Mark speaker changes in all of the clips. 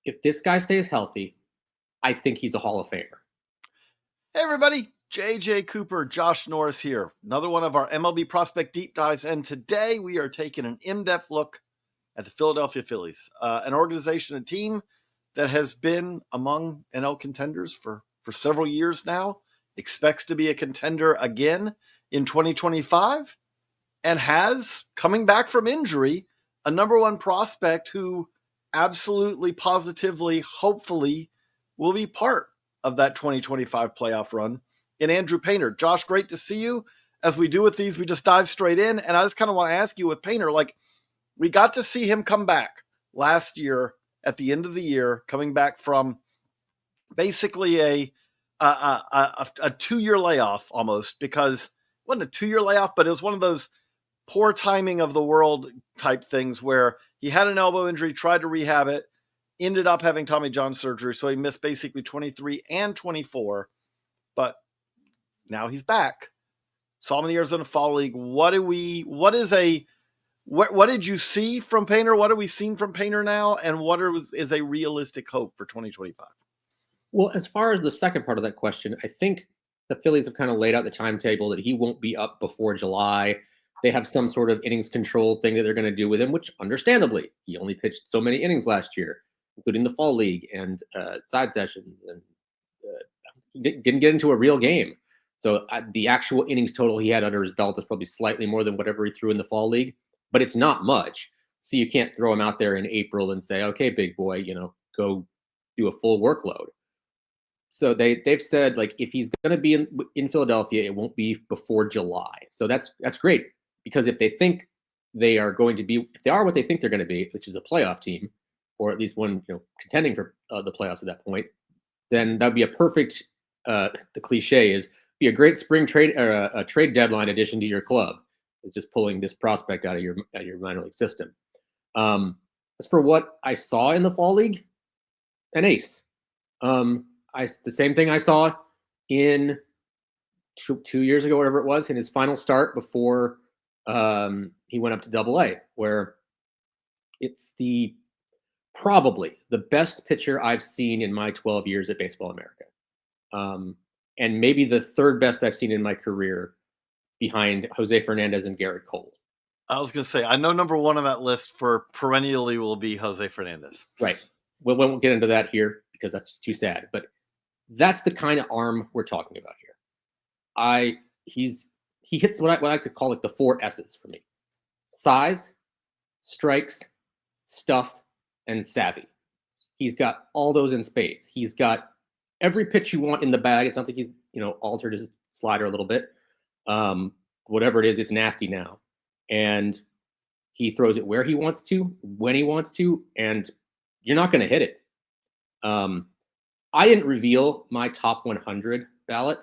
Speaker 1: If this guy stays healthy, I think he's a Hall of Famer.
Speaker 2: Hey, everybody. JJ Cooper, Josh Norris here. Another one of our MLB prospect deep dives. And today we are taking an in-depth look at the Philadelphia Phillies, an organization, a team that has been among NL contenders for several years now, expects to be a contender again in 2025, and has, coming back from injury, a number one prospect who absolutely, positively, hopefully will be part of that 2025 playoff run in Andrew Painter. Josh, great to see you. As we do with these, we just dive straight in. And I just kind of want to ask you with Painter, like, we got to see him come back last year at the end of the year, coming back from basically a 2-year layoff almost, because it wasn't a 2-year layoff, but it was one of those poor timing of the world type things where he had an elbow injury, tried to rehab it, ended up having Tommy John surgery. So he missed basically 23 and 24, but now he's back. Saw him in the Arizona Fall League. What did you see from Painter? What have we seen from Painter now? And what is a realistic hope for 2025?
Speaker 1: Well, as far as the second part of that question, I think the Phillies have kind of laid out the timetable that he won't be up before July. They have some sort of innings control thing that they're going to do with him, which understandably, he only pitched so many innings last year, including the Fall League and side sessions, and didn't get into a real game. So the actual innings total he had under his belt is probably slightly more than whatever he threw in the Fall League, but it's not much. So you can't throw him out there in April and say, okay, big boy, go do a full workload. So they've said, like, if he's going to be in Philadelphia, it won't be before July. So that's great, because if they think they are going to be, if they are what they think they're going to be, which is a playoff team, or at least one contending for the playoffs at that point, then that'd be a perfect. The cliche is be a great spring trade or a trade deadline addition to your club. It's just pulling this prospect out of your minor league system. As for what I saw in the Fall League, an ace. The same thing I saw in 2 years ago, whatever it was, in his final start before he went up to Double-A, where it's probably the best pitcher I've seen in my 12 years at Baseball America. And maybe the third best I've seen in my career, behind Jose Fernandez and Garrett Cole.
Speaker 2: I was going to say, I know number one on that list for perennially will be Jose Fernandez.
Speaker 1: Right. We won't get into that here because that's just too sad. But that's the kind of arm we're talking about here. He hits what I like to call like the 4 S's for me: size, strikes, stuff, and savvy. He's got all those in spades. He's got every pitch you want in the bag. It's not like he's altered his slider a little bit. Whatever it is, it's nasty now. And he throws it where he wants to, when he wants to, and you're not going to hit it. I didn't reveal my top 100 ballot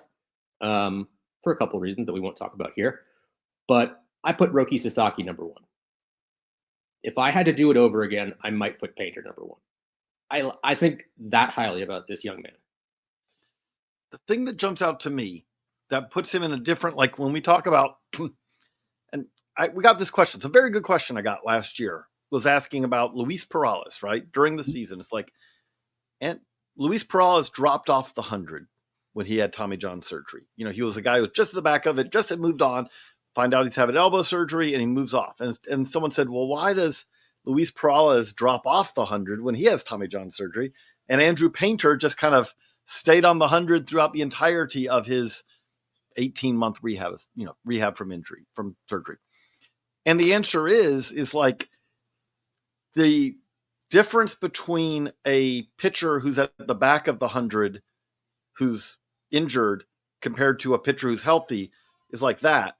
Speaker 1: for a couple of reasons that we won't talk about here. But I put Roki Sasaki number 1. If I had to do it over again, I might put Painter number 1. I think that highly about this young man.
Speaker 2: The thing that jumps out to me that puts him in a different, like when we talk about, and we got this question. It's a very good question I got last year. Was asking about Luis Perales, right? During the season. It's like, and Luis Perales dropped off the 100 when he had Tommy John surgery. He was a guy who was just at the back of it, just had moved on, find out he's having elbow surgery, and he moves off. And someone said, well, why does Luis Perales drop off the 100 when he has Tommy John surgery? And Andrew Painter just kind of stayed on the 100 throughout the entirety of his 18-month rehab from surgery. And the answer is like the difference between a pitcher who's at the back of the 100, who's injured, compared to a pitcher who's healthy is like that.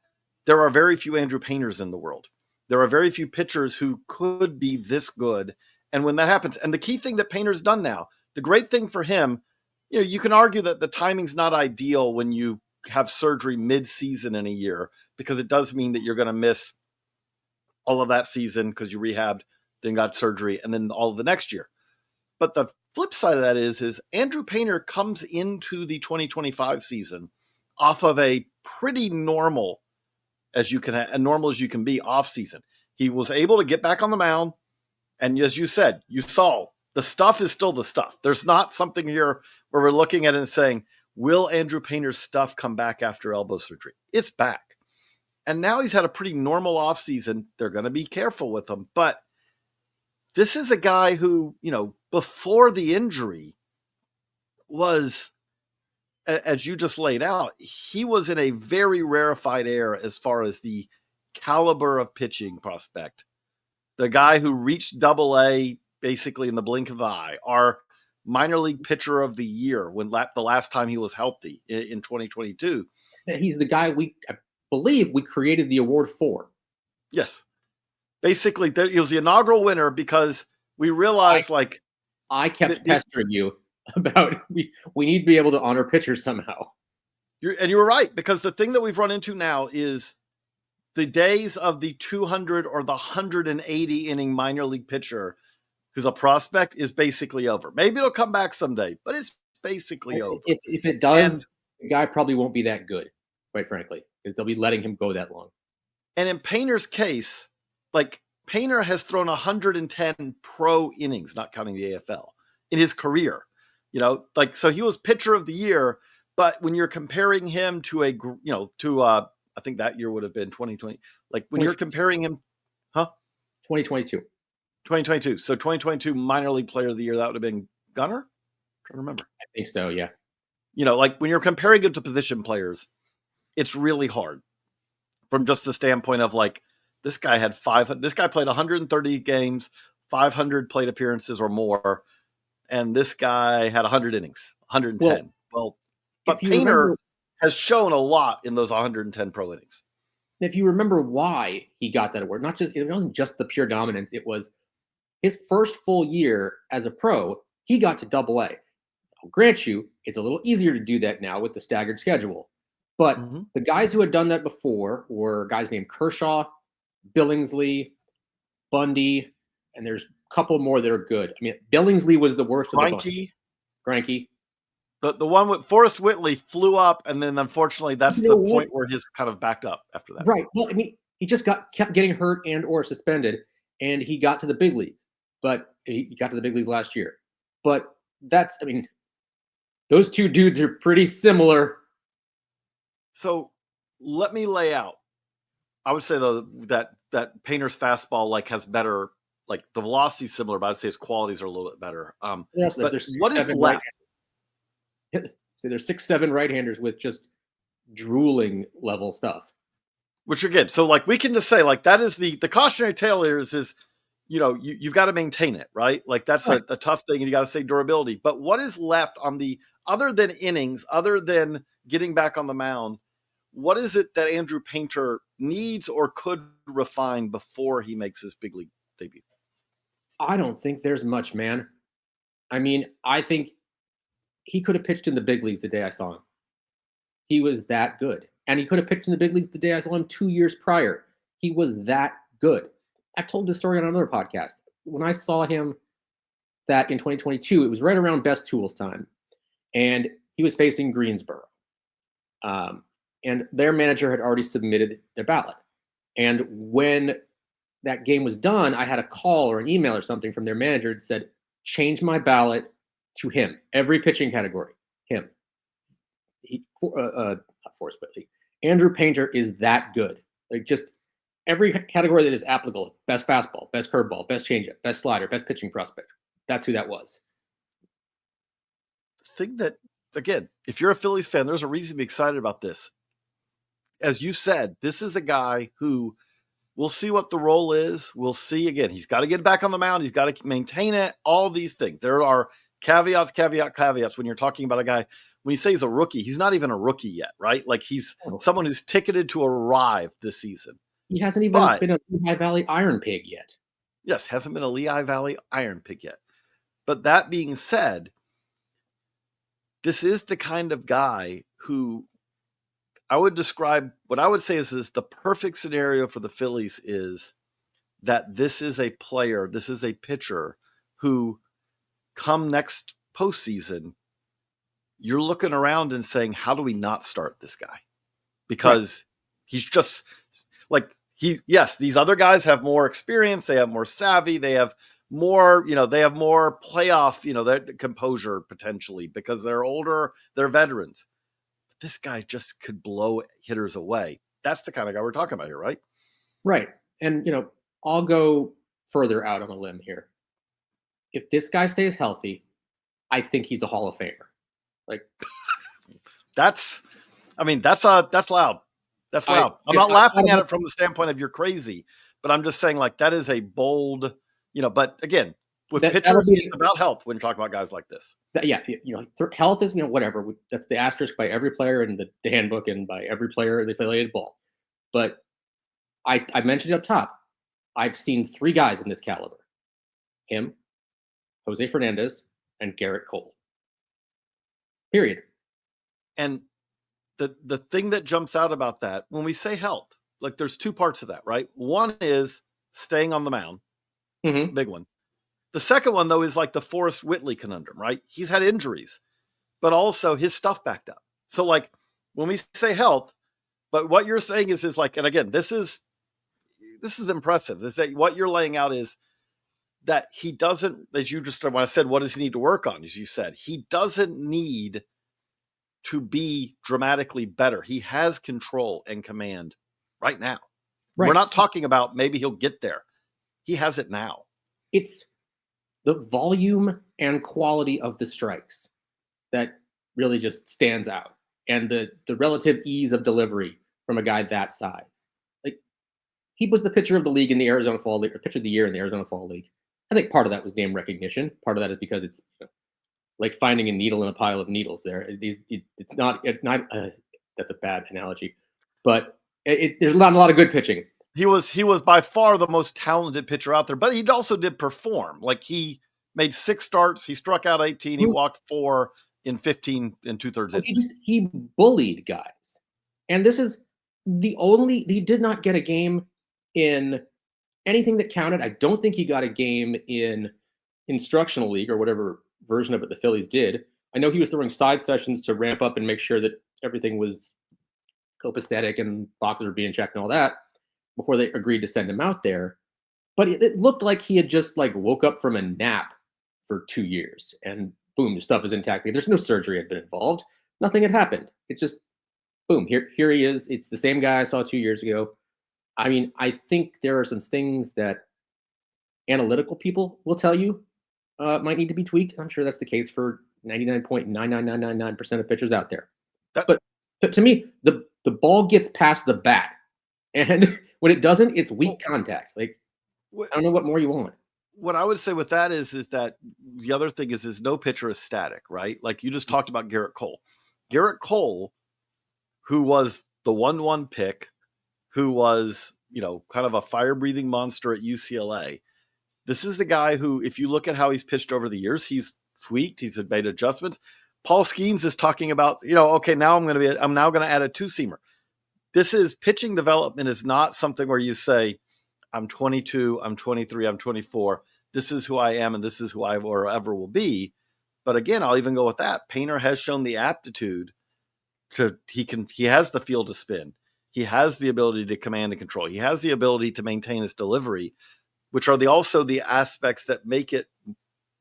Speaker 2: There are very few Andrew Painters in the world. There are very few pitchers who could be this good. And when that happens, and the key thing that Painter's done now, the great thing for him, you can argue that the timing's not ideal when you have surgery mid-season in a year, because it does mean that you're going to miss all of that season because you rehabbed, then got surgery, and then all of the next year. But the flip side of that is Andrew Painter comes into the 2025 season off of a pretty normal as you can be off season. He was able to get back on the mound. And as you said, you saw The stuff is still the stuff. There's not something here where we're looking at it and saying, will Andrew Painter's stuff come back after elbow surgery? It's back. And now he's had a pretty normal offseason. They're going to be careful with him. But this is a guy who, before the injury was, as you just laid out, he was in a very rarefied air as far as the caliber of pitching prospect. The guy who reached Double-A basically in the blink of an eye, our minor league pitcher of the year when the last time he was healthy in 2022.
Speaker 1: He's the guy I believe we created the award for.
Speaker 2: Yes. Basically, he was the inaugural winner because we realized
Speaker 1: I kept pestering you about we need to be able to honor pitchers somehow.
Speaker 2: You were right, because the thing that we've run into now is the days of the 200 or the 180 inning minor league pitcher who's a prospect is basically over. Maybe it'll come back someday, but it's basically over.
Speaker 1: If it does, the guy probably won't be that good, quite frankly, because they'll be letting him go that long.
Speaker 2: And in Painter's case, Painter has thrown 110 pro innings, not counting the AFL, in his career. So he was pitcher of the year, but when you're comparing him to I think that year would have been 2020. When you're comparing him,
Speaker 1: 2022.
Speaker 2: 2022. So 2022 minor league player of the year, that would have been Gunnar? I'm trying to remember.
Speaker 1: I think so, yeah.
Speaker 2: When you're comparing him to position players, it's really hard from just the standpoint of this guy had 500. This guy played 130 games, 500 plate appearances or more, and this guy had 100 innings, 110. But Painter has shown a lot in those 110 pro innings.
Speaker 1: If you remember why he got that award, it wasn't just the pure dominance. It was his first full year as a pro. He got to Double-A. I'll grant you, it's a little easier to do that now with the staggered schedule. But the guys who had done that before were guys named Kershaw, Billingsley, Bundy, and there's a couple more that are good. I mean, Billingsley was the worst of the bunch. Greinke.
Speaker 2: The one with Forrest Whitley flew up, and then unfortunately that's the point where he's kind of backed up after that.
Speaker 1: Right. Well, I mean, he just kept getting hurt and or suspended, and he got to the big leagues. But he got to the big leagues last year. But those two dudes are pretty similar.
Speaker 2: So let me lay out. I would say though that Painter's fastball has better, the velocity is similar, but I'd say his qualities are a little bit better. But what is left?
Speaker 1: So there's 6'7" right-handers with just drooling level stuff.
Speaker 2: Which are good. So we can just say that is the cautionary tale here is you've got to maintain it, right? That's right. a tough thing, and you got to say durability. But what is left on other than innings, other than getting back on the mound, what is it that Andrew Painter needs or could refine before he makes his big league debut?
Speaker 1: I don't think there's much, man. I mean, I think he could have pitched in the big leagues the day I saw him. He was that good. And he could have pitched in the big leagues the day I saw him 2 years prior. He was that good. I've told this story on another podcast. When I saw him that in 2022, it was right around Best Tools time. And he was facing Greensboro. And their manager had already submitted their ballot. And when that game was done, I had a call or an email or something from their manager that said, change my ballot to him. Every pitching category, him. Not Forrest Whitley. Andrew Painter is that good. Just every category that is applicable. Best fastball, best curveball, best changeup, best slider, best pitching prospect. That's who that was.
Speaker 2: The thing that, again, if you're a Phillies fan, there's a reason to be excited about this. As you said, this is a guy who we'll see what the role is. We'll see. Again, he's got to get back on the mound. He's got to maintain it. All these things. There are caveats when you're talking about a guy. When you say he's a rookie, he's not even a rookie yet, right? He's someone who's ticketed to arrive this season.
Speaker 1: He hasn't even been a Lehigh Valley Iron Pig yet.
Speaker 2: Yes, hasn't been a Lehigh Valley Iron Pig yet. But that being said, this is the kind of guy who I would describe, what I would say is the perfect scenario for the Phillies is that this is a player, this is a pitcher who come next postseason, you're looking around and saying, how do we not start this guy? Because he's just yes, these other guys have more experience. They have more savvy. They have more, they have more playoff, their composure potentially because they're older, they're veterans. This guy just could blow hitters away. That's the kind of guy we're talking about here, right?
Speaker 1: Right. And, I'll go further out on a limb here. If this guy stays healthy, I think he's a Hall of Famer. Like,
Speaker 2: that's loud. That's loud. I'm not laughing at it from the standpoint of you're crazy, but I'm just saying like that is a bold, but again, with pitchers, it's about health when you're talking about guys like this.
Speaker 1: Health is, whatever. That's the asterisk by every player in the handbook and by every player in the affiliated ball. But I mentioned it up top. I've seen 3 guys in this caliber. Him, Jose Fernandez, and Garrett Cole. Period.
Speaker 2: And the thing that jumps out about that, when we say health, like there's 2 parts of that, right? One is staying on the mound.
Speaker 1: Mm-hmm.
Speaker 2: Big one. The second one, though, is like the Forrest Whitley conundrum, right? He's had injuries, but also his stuff backed up. So like when we say health, but what you're saying is like, and again, this is impressive, is that what you're laying out is that he doesn't, as you just, when I said, what does he need to work on? As you said, he doesn't need to be dramatically better. He has control and command right now. Right. We're not talking about maybe he'll get there. He has it now.
Speaker 1: It's the volume and quality of the strikes that really just stands out, and the relative ease of delivery from a guy that size. Like, he was the pitcher of the league in the Arizona Fall League, or pitcher of the year in the Arizona Fall League. I think part of that was name recognition. Part of that is because it's like finding a needle in a pile of needles. There, it's not. That's a bad analogy, but there's not a lot of good pitching.
Speaker 2: He was by far the most talented pitcher out there, but he also did perform. Like, he made 6 starts, he struck out 18, he walked 4 in 15 and 2/3 innings.
Speaker 1: He bullied guys, and this is he did not get a game in anything that counted. I don't think he got a game in instructional league or whatever version of it the Phillies did. I know he was throwing side sessions to ramp up and make sure that everything was copacetic and boxes were being checked and all that before they agreed to send him out there. But it looked like he had just like woke up from a nap for 2 years and boom, the stuff is intact. There's no surgery had been involved. Nothing had happened. It's just boom, here he is. It's the same guy I saw 2 years ago. I mean, I think there are some things that analytical people will tell you might need to be tweaked. I'm sure that's the case for 99.99999% of pitchers out there. But to me, the ball gets past the bat, and when it doesn't, it's weak contact. Like, I don't know what more you want.
Speaker 2: What I would say with that is that the other thing is no pitcher is static, right? Like you just talked about Garrett Cole. Garrett Cole, who was the 1-1 pick, who was, kind of a fire-breathing monster at UCLA. This is the guy who, if you look at how he's pitched over the years, he's tweaked, he's made adjustments. Paul Skeens is talking about, okay, now I'm now going to add a 2-seamer. This is pitching development is not something where you say, I'm 22, I'm 23, I'm 24. This is who I am, and this is who I or ever will be. But again, I'll even go with that. Painter has shown the aptitude he has the feel to spin. He has the ability to command and control. He has the ability to maintain his delivery, which are also the aspects that make it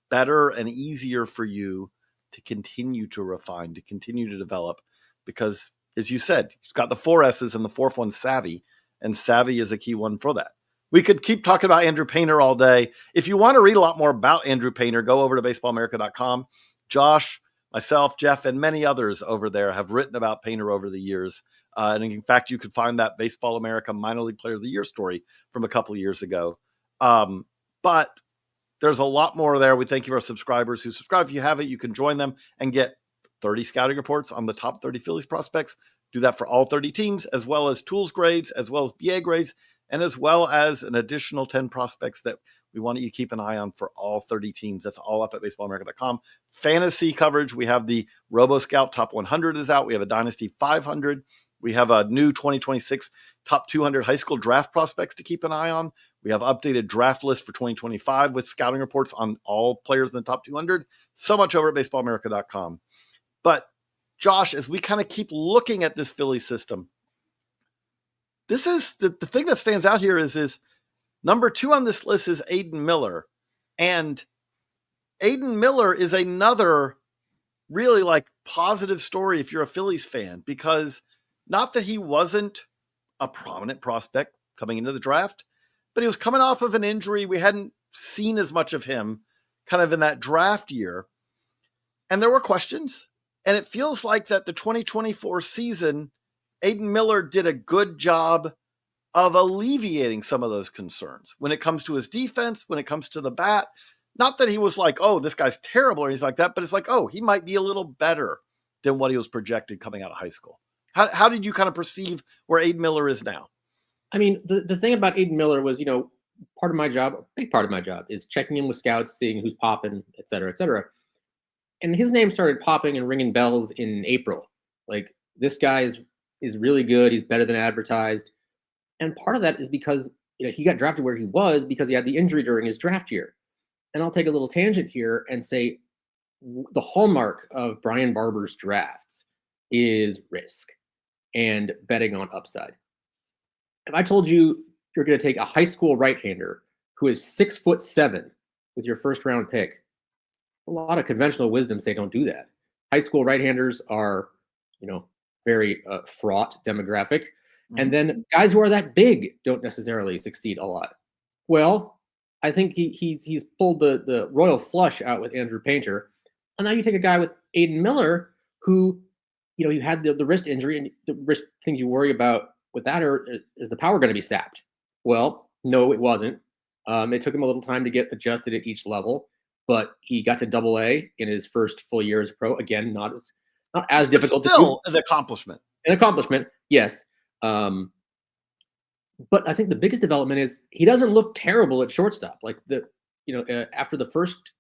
Speaker 2: better and easier for you to continue to refine, to continue to develop. Because, as you said, he's got the 4 S's, and the 4th one's savvy, and savvy is a key one for that. We could keep talking about Andrew Painter all day. If you want to read a lot more about Andrew Painter, go over to baseballamerica.com. Josh, myself, Jeff, and many others over there have written about Painter over the years. And in fact, you could find that Baseball America Minor League Player of the Year story from a couple of years ago. But there's a lot more there. We thank you, our subscribers who subscribe. If you haven't, you can join them and get 30 scouting reports on the top 30 Phillies prospects. Do that for all 30 teams, as well as tools grades, as well as BA grades, and as well as an additional 10 prospects that we want you to keep an eye on for all 30 teams. That's all up at baseballamerica.com. Fantasy coverage. We have the RoboScout Top 100 is out. We have a Dynasty 500. We have a new 2026 Top 200 high school draft prospects to keep an eye on. We have updated draft lists for 2025 with scouting reports on all players in the top 200. So much over at baseballamerica.com. But Josh, as we kind of keep looking at this Philly system, this is the thing that stands out here is number 2 on this list is Aidan Miller. And Aidan Miller is another really like positive story if you're a Phillies fan, because not that he wasn't a prominent prospect coming into the draft, but he was coming off of an injury. We hadn't seen as much of him kind of in that draft year. And there were questions. And it feels like that the 2024 season, Aidan Miller did a good job of alleviating some of those concerns when it comes to his defense, when it comes to the bat. Not that he was like, oh, this guy's terrible or anything like that, but it's like, oh, he might be a little better than what he was projected coming out of high school. How did you kind of perceive where Aidan Miller is now?
Speaker 1: I mean, the thing about Aidan Miller was, part of my job, a big part of my job, is checking in with scouts, seeing who's popping, et cetera, et cetera. And his name started popping and ringing bells in April. Like, this guy is really good. He's better than advertised. And part of that is because he got drafted where he was because he had the injury during his draft year. And I'll take a little tangent here and say the hallmark of Brian Barber's drafts is risk and betting on upside. If I told you you're going to take a high school right-hander who is 6'7" with your first round pick, a lot of conventional wisdom say don't do that. High school right-handers are, very fraught demographic. Mm-hmm. And then guys who are that big don't necessarily succeed a lot. Well, I think he's pulled the royal flush out with Andrew Painter. And now you take a guy with Aidan Miller who, you had the wrist injury, and the wrist things you worry about with that is the power going to be sapped? Well, no, it wasn't. It took him a little time to get adjusted at each level, but he got to Double-A in his first full year as a pro. Again, not as difficult.
Speaker 2: Still an accomplishment.
Speaker 1: An accomplishment, yes. But I think the biggest development is he doesn't look terrible at shortstop. Like after the first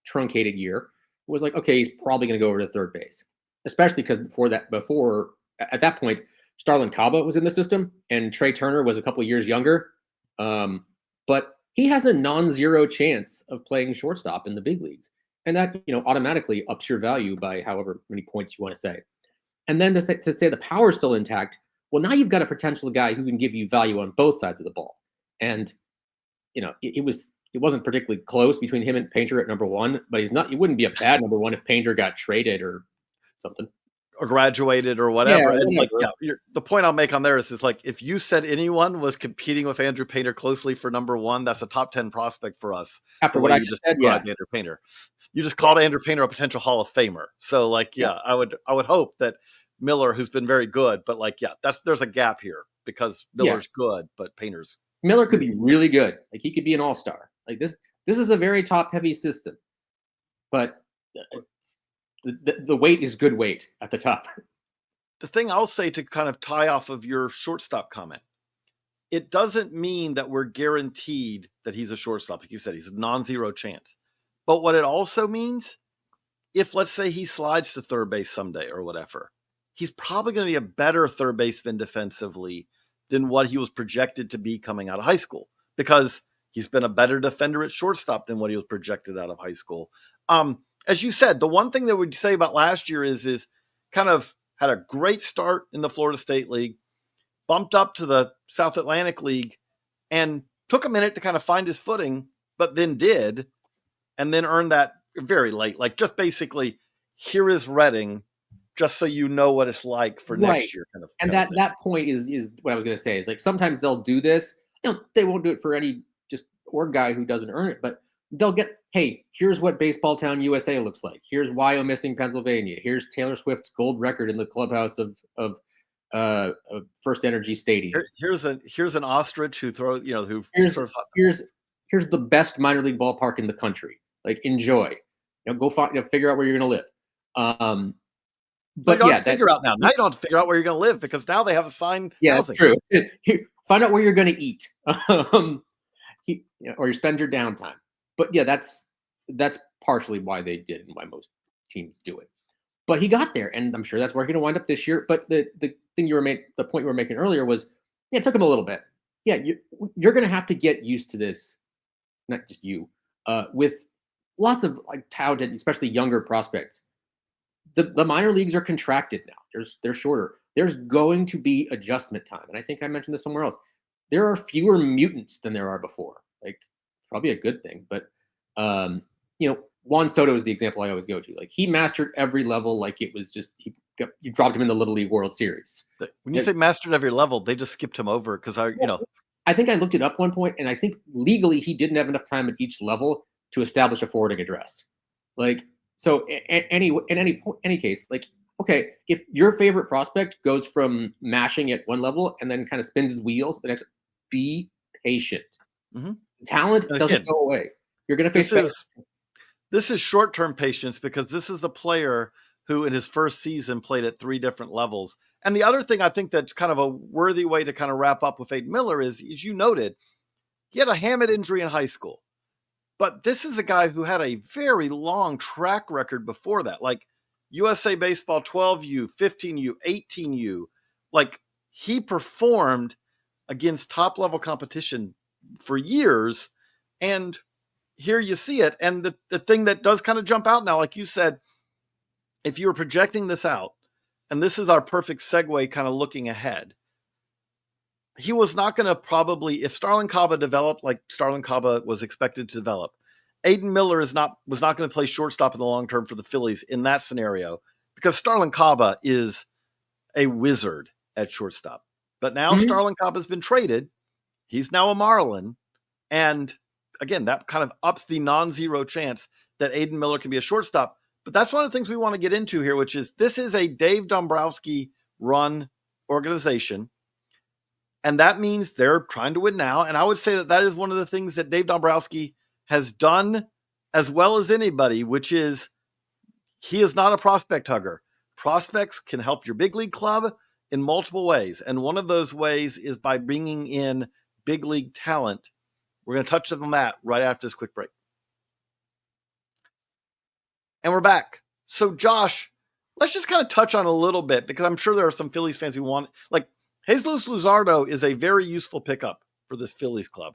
Speaker 1: truncated year, it was like, okay, he's probably going to go over to third base, especially because before at that point, Starlin Caba was in the system and Trey Turner was a couple years younger. But he has a non-zero chance of playing shortstop in the big leagues. And that, automatically ups your value by however many points you want to say. And then to say the power is still intact, well, now you've got a potential guy who can give you value on both sides of the ball. And, it wasn't particularly close between him and Painter at number one, but he wouldn't be a bad number one if Painter got traded or something.
Speaker 2: Or graduated or whatever. And the point I'll make on there is like, if you said anyone was competing with Andrew Painter closely for number one, that's a top 10 prospect for us.
Speaker 1: After what I just said,
Speaker 2: Andrew Painter. You just called Andrew Painter a potential Hall of Famer. So I would hope that Miller, who's been very good, but there's a gap here because Miller's good, but Miller
Speaker 1: could be really good. Like, he could be an all-star. Like, this is a very top-heavy system, but the weight is good weight at the top.
Speaker 2: The thing I'll say to kind of tie off of your shortstop comment, it doesn't mean that we're guaranteed that he's a shortstop. Like you said, he's a non-zero chance. But what it also means, if let's say he slides to third base someday or whatever, he's probably going to be a better third baseman defensively than what he was projected to be coming out of high school, because he's been a better defender at shortstop than what he was projected out of high school. As you said, the one thing that we'd say about last year is kind of had a great start in the Florida State League, bumped up to the South Atlantic League, and took a minute to kind of find his footing, but then did, and then earned that very late. Like, just basically, here is Reading, just so you know what it's like for next year.
Speaker 1: And that point is what I was going to say. Is like, sometimes they'll do this. They won't do it for any just org guy who doesn't earn it, but they'll get, hey, here's what Baseball Town USA looks like. Here's Wyomissing, Pennsylvania. Here's Taylor Swift's gold record in the clubhouse of First Energy Stadium.
Speaker 2: Here's an ostrich who throws,
Speaker 1: here's the best minor league ballpark in the country. Like, enjoy. Go find, figure out where you're going to live.
Speaker 2: But you don't have to figure out now. Now you don't have to figure out where you're going to live because now they have assigned housing.
Speaker 1: That's true. Find out where you're going to eat, or you spend your downtime. But that's partially why they did and why most teams do it. But he got there, and I'm sure that's where he's going to wind up this year. But the thing the point you were making earlier was, it took him a little bit. Yeah, you're going to have to get used to this, not just you, with lots of touted, especially younger prospects. The minor leagues are contracted now. They're shorter. There's going to be adjustment time, and I think I mentioned this somewhere else. There are fewer mutants than there are before. Like, probably a good thing. But you know, Juan Soto is the example I always go to. Like he mastered every level, like it was just you dropped him in the Little League World Series.
Speaker 2: When you say mastered every level, they just skipped him over because
Speaker 1: I think I looked it up one point, and I think legally he didn't have enough time at each level to establish a forwarding address. Like so, in any case, like okay, if your favorite prospect goes from mashing at one level and then kind of spins his wheels, the next, be patient.
Speaker 2: Mm-hmm.
Speaker 1: Talent doesn't go away. You're going to face
Speaker 2: this is short-term patience because this is a player who in his first season played at 3 different levels. And the other thing I think that's kind of a worthy way to kind of wrap up with Aidan Miller is, as you noted, he had a hamate injury in high school. But this is a guy who had a very long track record before that, like USA Baseball 12U, 15U, 18U. Like he performed against top-level competition for years, and here you see it. And the thing that does kind of jump out now, like you said, if you were projecting this out, and this is our perfect segue kind of looking ahead, he was not going to probably, if Starlin Caba developed like Starlin Caba was expected to develop, Aidan Miller was not going to play shortstop in the long term for the Phillies in that scenario because Starlin Caba is a wizard at shortstop. But now Starlin Caba has been traded. He's now a Marlin. And again, that kind of ups the non-zero chance that Aidan Miller can be a shortstop. But that's one of the things we want to get into here, which is this is a Dave Dombrowski run organization. And that means they're trying to win now. And I would say that that is one of the things that Dave Dombrowski has done as well as anybody, which is he is not a prospect hugger. Prospects can help your big league club in multiple ways. And one of those ways is by bringing in big league talent. We're going to touch on that right after this quick break. And we're back. So, Josh, let's just kind of touch on a little bit because I'm sure there are some Phillies fans who want, like, Jesus Luzardo is a very useful pickup for this Phillies club.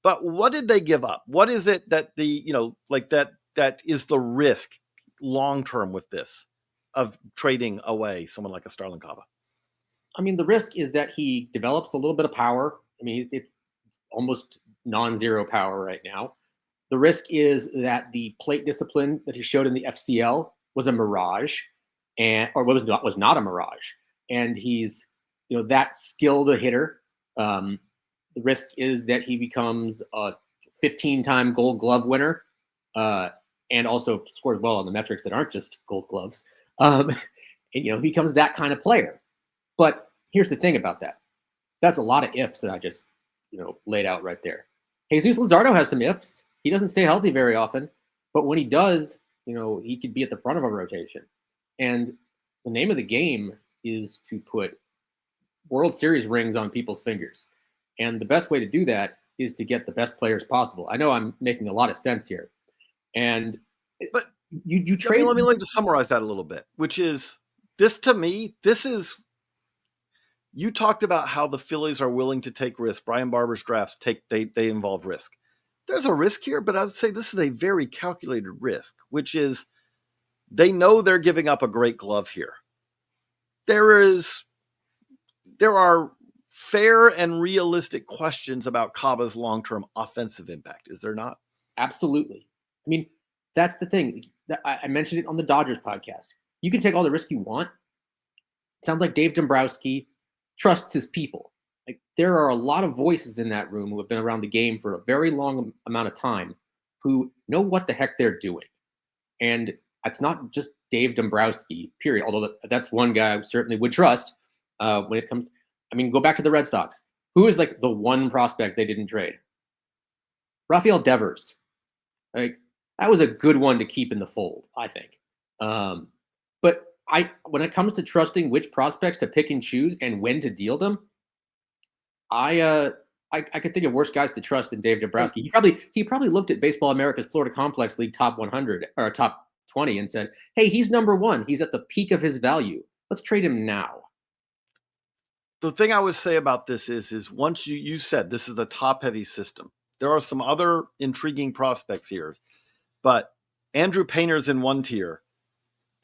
Speaker 2: But what did they give up? What is it that that is the risk long term with this of trading away someone like a Starlin Caba?
Speaker 1: I mean, the risk is that he develops a little bit of power. I mean, it's almost non-zero power right now. The risk is that the plate discipline that he showed in the FCL was a mirage, or was not a mirage. And he's that skilled a hitter. The risk is that he becomes a 15-time Gold Glove winner, and also scores well on the metrics that aren't just Gold Gloves. And, he becomes that kind of player. But here's the thing about that. That's a lot of ifs that I just laid out right there. Jesus Luzardo has some ifs. He doesn't stay healthy very often, but when he does, he could be at the front of a rotation. And the name of the game is to put World Series rings on people's fingers. And the best way to do that is to get the best players possible. I know I'm making a lot of sense here. But you trade.
Speaker 2: Let me just summarize that a little bit, which is this to me, you talked about how the Phillies are willing to take risks. Brian Barber's drafts they involve risk. There's a risk here, but I would say this is a very calculated risk, which is they know they're giving up a great glove here. There are fair and realistic questions about Caba's long-term offensive impact. Is there not?
Speaker 1: Absolutely. I mean, that's the thing. I mentioned it on the Dodgers podcast. You can take all the risk you want. It sounds like Dave Dombrowski trusts his people. Like there are a lot of voices in that room who have been around the game for a very long amount of time who know what the heck they're doing. And it's not just Dave Dombrowski, period. Although that's one guy I certainly would trust when it comes. I mean, go back to the Red Sox. Who is like the one prospect they didn't trade? Rafael Devers. Like that was a good one to keep in the fold, I think. But when it comes to trusting which prospects to pick and choose and when to deal them, I could think of worse guys to trust than Dave Dombrowski. He probably looked at Baseball America's Florida Complex League top 100 or top 20 and said, "Hey, he's number one. He's at the peak of his value. Let's trade him now."
Speaker 2: The thing I would say about this is once you said this is a top-heavy system, there are some other intriguing prospects here, but Andrew Painter's in one tier.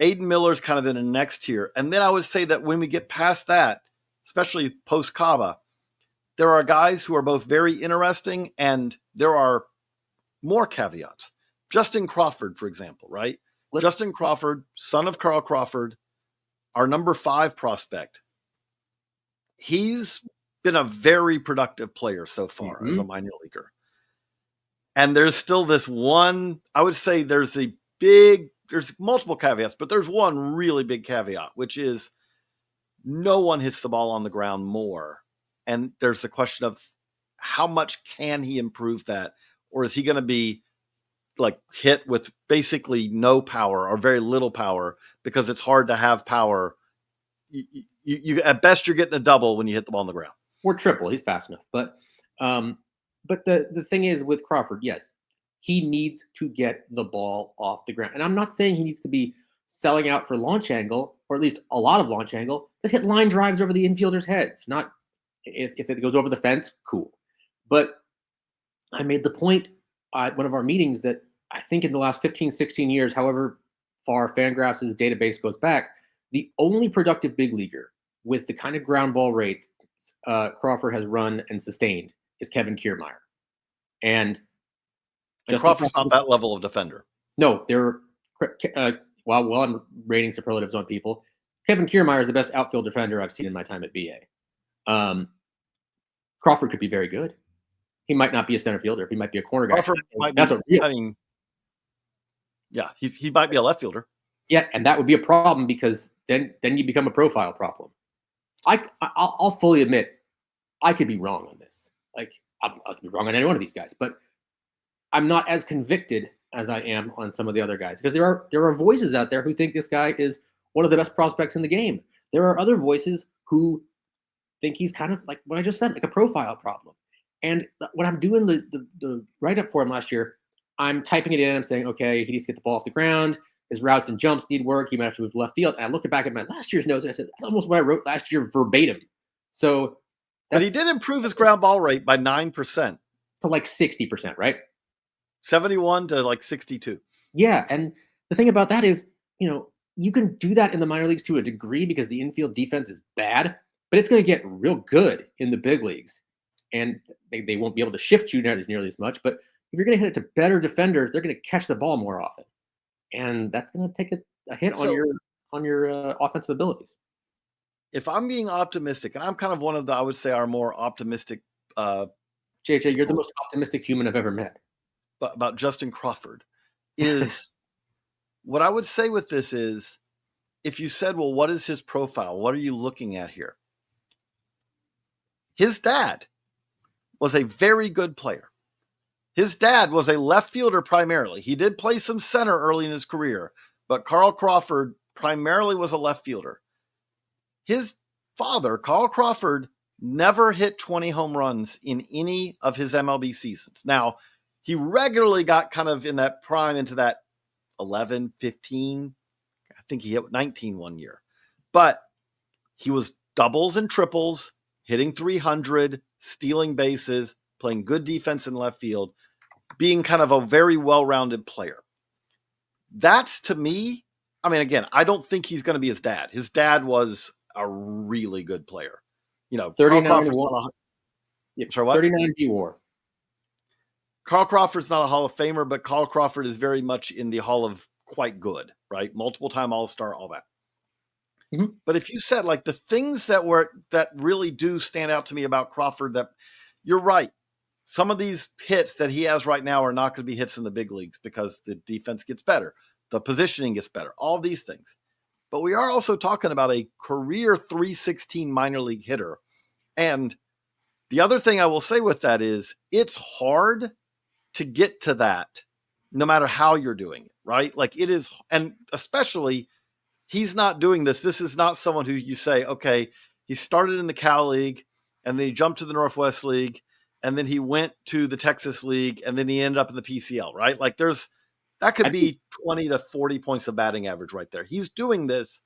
Speaker 2: Aidan Miller's kind of in the next tier. And then I would say that when we get past that, especially post-Caba, there are guys who are both very interesting and there are more caveats. Justin Crawford, for example, right? Justin Crawford, son of Carl Crawford, our number 5 prospect. He's been a very productive player so far as a minor leaguer. And there's still this one, I would say there's multiple caveats, but there's one really big caveat, which is no one hits the ball on the ground more. And there's the question of how much can he improve that? Or is he going to be like hit with basically no power or very little power, because it's hard to have power. You at best you're getting a double when you hit the ball on the ground,
Speaker 1: or triple. He's fast enough. But the thing is with Crawford, yes, he needs to get the ball off the ground. And I'm not saying he needs to be selling out for launch angle, or at least a lot of launch angle. Just hit line drives over the infielders' heads. Not if it goes over the fence, cool. But I made the point at one of our meetings that I think in the last 15, 16 years, however far Fangraphs' database goes back, the only productive big leaguer with the kind of ground ball rate Crawford has run and sustained is Kevin Kiermaier. And
Speaker 2: Crawford's not that level of defender.
Speaker 1: No, they're while I'm rating superlatives on people, Kevin Kiermaier is the best outfield defender I've seen in my time at BA. Crawford could be very good. He might not be a center fielder. He might be a corner guy.
Speaker 2: He might be a left fielder.
Speaker 1: Yeah, and that would be a problem, because then you become a profile problem. I'll fully admit I could be wrong on this. Like I could be wrong on any one of these guys, but I'm not as convicted as I am on some of the other guys, because there are voices out there who think this guy is one of the best prospects in the game. There are other voices who think he's kind of like what I just said, like a profile problem. And when I'm doing the write-up for him last year, I'm typing it in. I'm saying, okay, he needs to get the ball off the ground. His routes and jumps need work. He might have to move left field. And I looked back at my last year's notes and I said, that's almost what I wrote last year verbatim. So,
Speaker 2: but he did improve his ground ball rate by 9%
Speaker 1: to like 60%, right?
Speaker 2: 71 to like 62.
Speaker 1: Yeah, and the thing about that is, you can do that in the minor leagues to a degree because the infield defense is bad, but it's going to get real good in the big leagues, and they won't be able to shift you nearly as much. But if you're going to hit it to better defenders, they're going to catch the ball more often, and that's going to take a hit on your offensive abilities.
Speaker 2: If I'm being optimistic, and I'm kind of one of I would say, our more optimistic.
Speaker 1: JJ, you're the most optimistic human I've ever met.
Speaker 2: About Justin Crawford is what I would say with this is, if you said, well, what is his profile? What are you looking at here? His dad was a very good player. His dad was a left fielder primarily. He did play some center early in his career, but Carl Crawford primarily was a left fielder. His father, Carl Crawford, never hit 20 home runs in any of his MLB seasons. Now, he regularly got kind of in that prime into that 11, 15. I think he hit 19 one year. But he was doubles and triples, hitting 300, stealing bases, playing good defense in left field, being kind of a very well-rounded player. That's, to me, I mean, again, I don't think he's going to be his dad. His dad was a really good player.
Speaker 1: 39 WAR.
Speaker 2: Sorry, what?
Speaker 1: 39 WAR.
Speaker 2: Carl Crawford's not a Hall of Famer, but Carl Crawford is very much in the Hall of quite good, right? Multiple-time All-Star, all that. Mm-hmm. But if you said, like, the things that really do stand out to me about Crawford, that you're right. Some of these hits that he has right now are not going to be hits in the big leagues because the defense gets better. The positioning gets better. All these things. But we are also talking about a career 316 minor league hitter. And the other thing I will say with that is it's hard to get to that no matter how you're doing it, right? Like it is, and especially he's not doing this. This is not someone who you say, okay, he started in the Cal League and then he jumped to the Northwest League and then he went to the Texas League and then he ended up in the PCL, right? Like that could be 20 to 40 points of batting average right there. He's doing this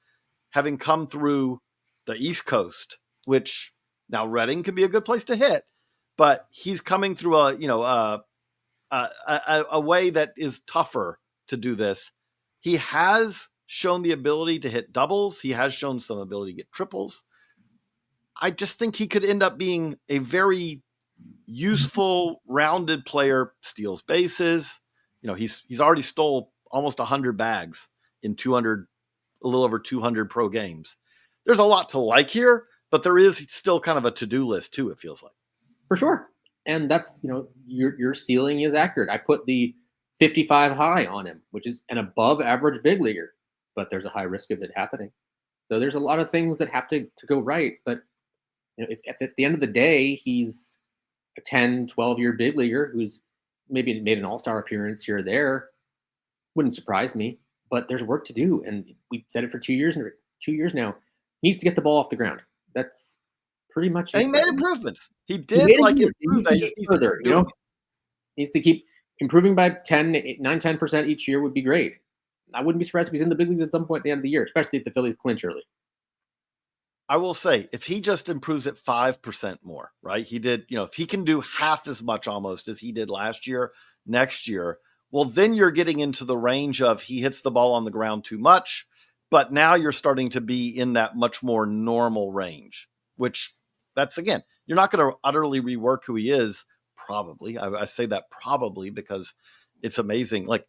Speaker 2: having come through the East Coast, which now Reading can be a good place to hit, but he's coming through a way that is tougher to do this. He has shown the ability to hit doubles. He has shown some ability to get triples. I just think he could end up being a very useful, rounded player, steals bases. He's already stole almost 100 bags in 200, a little over 200 pro games. There's a lot to like here, but there is still kind of a to-do list too, it feels like.
Speaker 1: For sure. And that's, your ceiling is accurate. I put the 55 high on him, which is an above average big leaguer, but there's a high risk of it happening. So there's a lot of things that have to go right. But if at the end of the day, he's a 10, 12-year big leaguer who's maybe made an all-star appearance here or there, wouldn't surprise me. But there's work to do. And we've said it for 2 years now. He needs to get the ball off the ground. That's pretty much it.
Speaker 2: He made improvements. He did improve. He just needs
Speaker 1: further,
Speaker 2: to
Speaker 1: needs to keep improving by 9-10% each year would be great. I wouldn't be surprised if he's in the big leagues at some point at the end of the year, especially if the Phillies clinch early.
Speaker 2: I will say, if he just improves at 5% more, right? He did, if he can do half as much almost as he did last year, next year, well, then you're getting into the range of he hits the ball on the ground too much, but now you're starting to be in that much more normal range, which that's, again, you're not going to utterly rework who he is, probably. I say that probably because it's amazing. Like,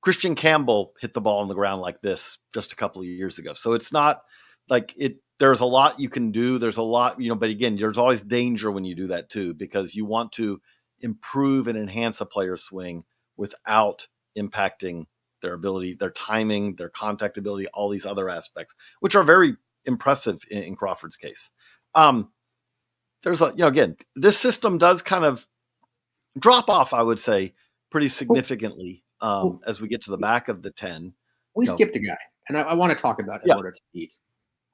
Speaker 2: Christian Campbell hit the ball on the ground like this just a couple of years ago. So it's not like there's a lot you can do. There's a lot, but again, there's always danger when you do that too, because you want to improve and enhance a player's swing without impacting their ability, their timing, their contact ability, all these other aspects, which are very impressive in Crawford's case. There's again, this system does kind of drop off, I would say, pretty significantly as we get to the back of the 10.
Speaker 1: We skipped a guy, and I want to talk about Eduardo Taiit.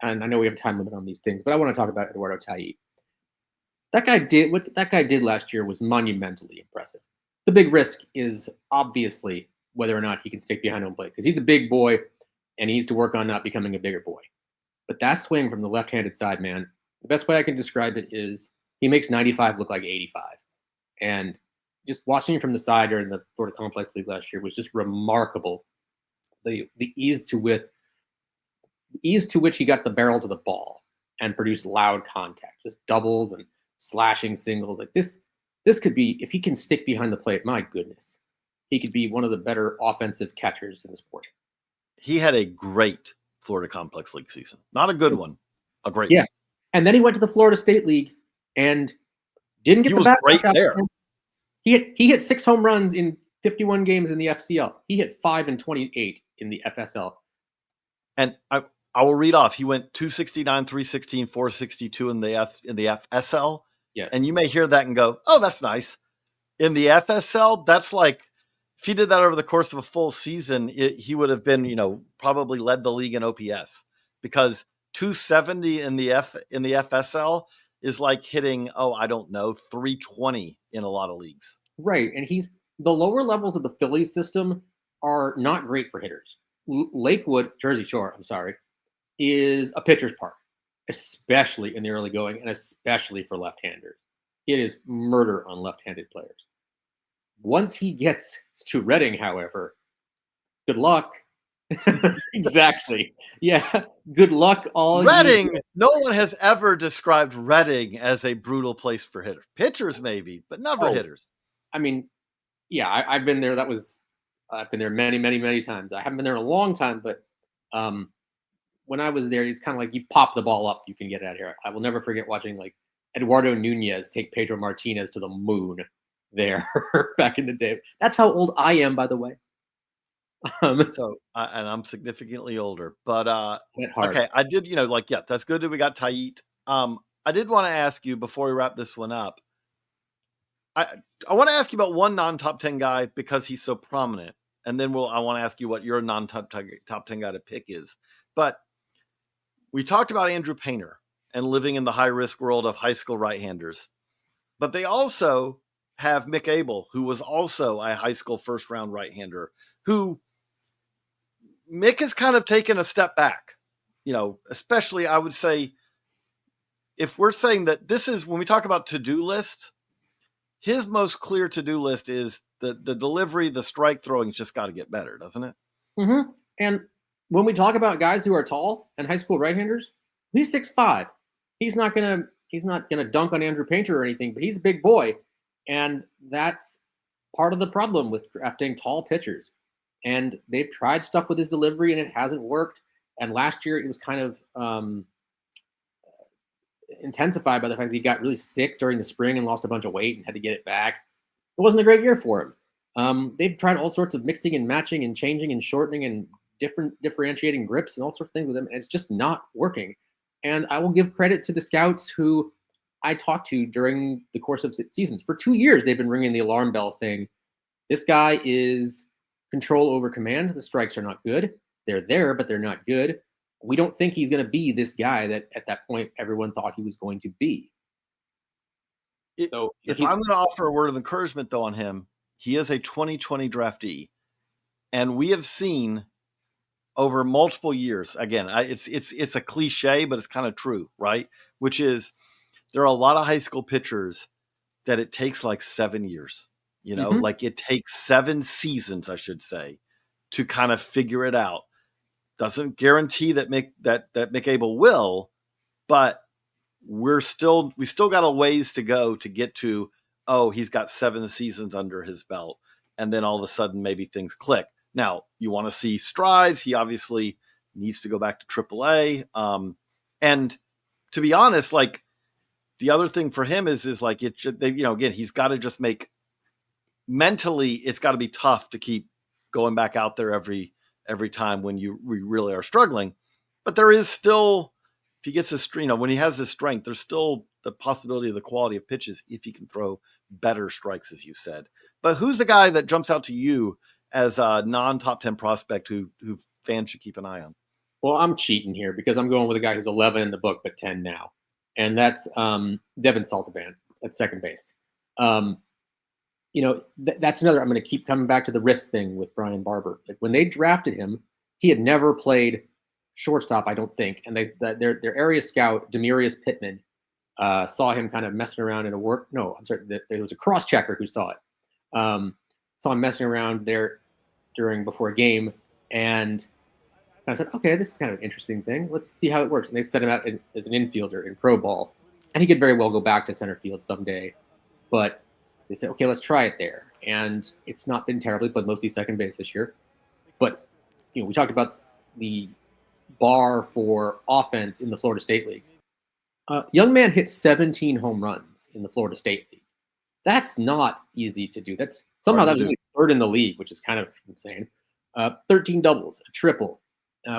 Speaker 1: And I know we have a time limit on these things, but I want to talk about Eduardo Taiit. What that guy did last year was monumentally impressive. The big risk is obviously whether or not he can stick behind home plate, because he's a big boy and he needs to work on not becoming a bigger boy. But that swing from the left-handed side, man, the best way I can describe it is he makes 95 look like 85. And just watching him from the side during the Florida Complex League last year was just remarkable. The ease to which he got the barrel to the ball and produced loud contact, just doubles and slashing singles. Like this could be, if he can stick behind the plate, my goodness, he could be one of the better offensive catchers in the sport.
Speaker 2: He had a great Florida Complex League season. Not a good one, a great one.
Speaker 1: And then he went to the Florida State League and didn't get the bat
Speaker 2: great there.
Speaker 1: He hit 6 home runs in 51 games in the FCL. He hit 5 in 28 in the FSL.
Speaker 2: And I will read off. He went 269, 316, 462 in the FSL.
Speaker 1: Yes.
Speaker 2: And you may hear that and go, "Oh, that's nice." In the FSL, that's like, if he did that over the course of a full season, he would have been, probably led the league in OPS, because 270 in the FSL is like hitting, 320 in a lot of leagues.
Speaker 1: Right. And the lower levels of the Phillies system are not great for hitters. Lakewood, Jersey Shore, is a pitcher's park, especially in the early going and especially for left-handers. It is murder on left-handed players. Once he gets to Reading, however, good luck. Exactly. Yeah. Good luck.
Speaker 2: Reading. No one has ever described Reading as a brutal place for hitters. Pitchers, maybe, but never hitters.
Speaker 1: I've been there. I've been there many, many, many times. I haven't been there in a long time, but when I was there, it's kind of like you pop the ball up, you can get out of here. I will never forget watching like Eduardo Nunez take Pedro Martinez to the moon there back in the day. That's how old I am, by the way.
Speaker 2: And I'm significantly older, but okay, I did, that's good that we got Taiit. I did want to ask you before we wrap this one up. I want to ask you about one non-top 10 guy because he's so prominent, and then I want to ask you what your non-top 10 guy to pick is. But we talked about Andrew Painter and living in the high-risk world of high school right-handers, but they also have Mick Abel, who was also a high school first-round right-hander, who Mick has kind of taken a step back, especially I would say, if we're saying that this is, when we talk about to-do lists, his most clear to-do list is the delivery, the strike throwing's just got to get better, doesn't it?
Speaker 1: Mm-hmm. And when we talk about guys who are tall and high school right-handers, he's 6'5". He's not going to he's not going to dunk on Andrew Painter or anything, but he's a big boy. And that's part of the problem with drafting tall pitchers. And they've tried stuff with his delivery and it hasn't worked. And last year it was kind of intensified by the fact that he got really sick during the spring and lost a bunch of weight and had to get it back. It wasn't a great year for him. They've tried all sorts of mixing and matching and changing and shortening and differentiating grips and all sorts of things with him, and it's just not working. And I will give credit to the scouts who I talked to during the course of seasons. For 2 years, they've been ringing the alarm bell saying, this guy is control over command. The strikes are not good. They're there, but they're not good. We don't think he's going to be this guy that at that point everyone thought he was going to be.
Speaker 2: If I'm going to offer a word of encouragement, though, on him, he is a 2020 draftee. And we have seen over multiple years, again, it's a cliche, but it's kind of true, right? Which is there are a lot of high school pitchers that it takes like 7 years, like it takes 7 seasons, I should say, to kind of figure it out. Doesn't guarantee that Mick Abel will, but we still got a ways to go to get to, he's got 7 seasons under his belt. And then all of a sudden, maybe things click. Now, you want to see strides. He obviously needs to go back to AAA. And to be honest, like the other thing for him is like it should, again, he's got to just make mentally, it's got to be tough to keep going back out there every time when we really are struggling. But there is still, if he gets his, when he has his strength, there's still the possibility of the quality of pitches if he can throw better strikes, as you said. But who's the guy that jumps out to you as a non-top 10 prospect who fans should keep an eye on?
Speaker 1: Well, I'm cheating here because I'm going with a guy who's 11 in the book, but 10 now. And that's Devin Saltaban at second base. That's another, I'm going to keep coming back to the risk thing with Brian Barber. Like when they drafted him, he had never played shortstop, I don't think. And their area scout, Demarius Pittman, saw him kind of messing around in there was a cross checker who saw it. Saw him messing around there before a game, and I said, okay, this is kind of an interesting thing. Let's see how it works. And they've set him out as an infielder in pro ball, and he could very well go back to center field someday. But they said, okay, let's try it there. And it's not been terribly, but mostly second base this year. But we talked about the bar for offense in the Florida State League. Young man hit 17 home runs in the Florida State League. That's not easy to do. That's somehow that was only third in the league, which is kind of insane. 13 doubles, a triple,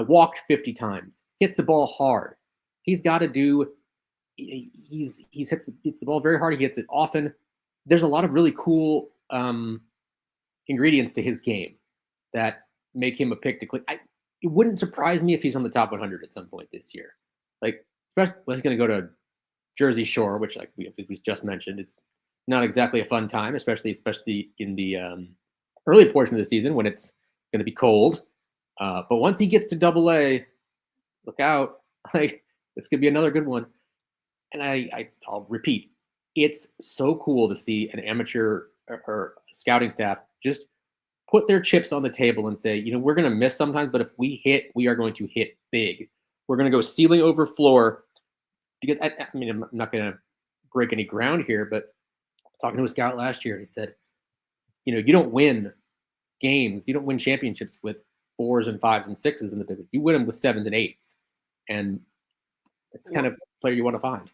Speaker 1: walked 50 times, hits the ball hard. He's got to do. Hits the ball very hard. He hits it often. There's a lot of really cool ingredients to his game that make him a pick to click. It wouldn't surprise me if he's on the top 100 at some point this year. Like, especially he's going to go to Jersey Shore, which like we just mentioned, it's not exactly a fun time, especially in the early portion of the season when it's going to be cold. But once he gets to AA, look out! Like this could be another good one. And I'll repeat, it's so cool to see an amateur or scouting staff just put their chips on the table and say, we're going to miss sometimes, but if we hit, we are going to hit big. We're going to go ceiling over floor. Because I'm not going to break any ground here, but talking to a scout last year, he said, you don't win games, you don't win championships with 4s and 5s and 6s in the business. You win them with 7s and 8s, and it's kind of player you want to find.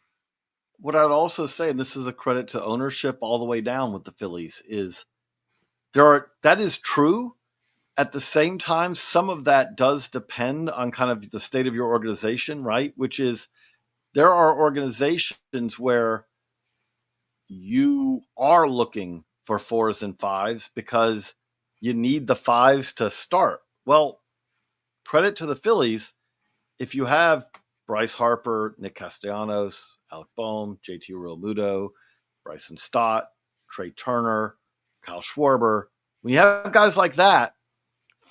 Speaker 2: What I'd also say, and this is a credit to ownership all the way down with the Phillies, is that is true. At the same time, some of that does depend on kind of the state of your organization, right? Which is, there are organizations where you are looking for 4s and 5s because you need the 5s to start. Well, credit to the Phillies. If you have Bryce Harper, Nick Castellanos, Alec Boehm, JT Realmuto, Bryson Stott, Trey Turner, Kyle Schwarber, when you have guys like that,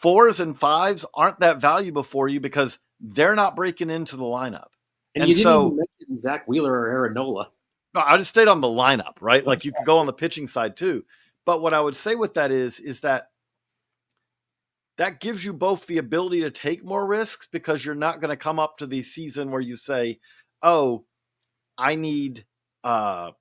Speaker 2: 4s and 5s aren't that valuable for you because they're not breaking into the lineup.
Speaker 1: And you didn't even mention Zach Wheeler or Aaron Nola.
Speaker 2: No, I just stayed on the lineup, right? Like you could go on the pitching side too. But what I would say with that is that gives you both the ability to take more risks because you're not going to come up to the season where you say, oh, I need, I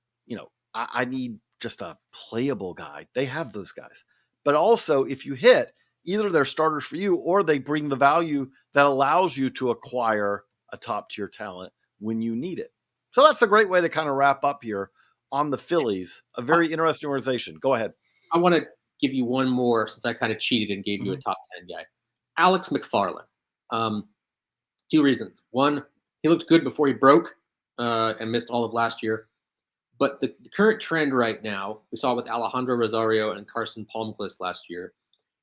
Speaker 2: need just a playable guy. They have those guys. But also, if you hit, either they're starters for you or they bring the value that allows you to acquire a top tier talent when you need it. So that's a great way to kind of wrap up here on the Phillies. A very interesting organization. Go ahead.
Speaker 1: I want to give you one more since I kind of cheated and gave you a top 10 guy. Alex McFarland. Two reasons. One, he looked good before he broke and missed all of last year. But the current trend right now, we saw with Alejandro Rosario and Carson Palmquist last year,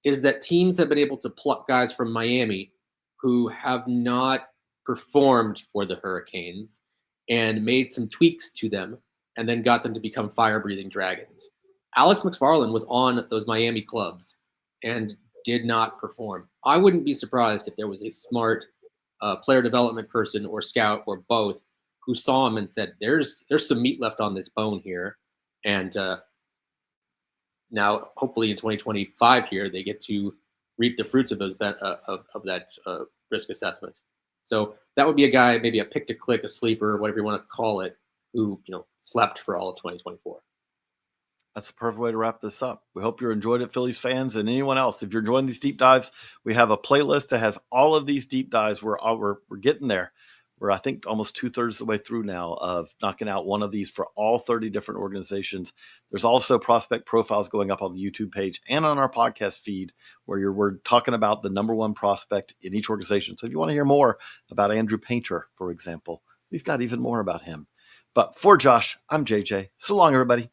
Speaker 1: is that teams have been able to pluck guys from Miami who have not performed for the Hurricanes and made some tweaks to them and then got them to become fire-breathing dragons. Alex McFarland was on those Miami clubs and did not perform. I wouldn't be surprised if there was a smart player development person or scout or both who saw him and said, there's some meat left on this bone here. And now, hopefully in 2025 here, they get to reap the fruits of those of that risk assessment. So that would be a guy, maybe a pick to click, a sleeper, whatever you want to call it, who slept for all of 2024.
Speaker 2: That's the perfect way to wrap this up. We hope you enjoyed it, Phillies fans, and anyone else. If you're enjoying these deep dives, we have a playlist that has all of these deep dives. We're getting there. We're, I think, almost 2/3 of the way through now of knocking out one of these for all 30 different organizations. There's also prospect profiles going up on the YouTube page and on our podcast feed where we're talking about the number one prospect in each organization. So if you want to hear more about Andrew Painter, for example, we've got even more about him. But for Josh, I'm JJ. So long, everybody.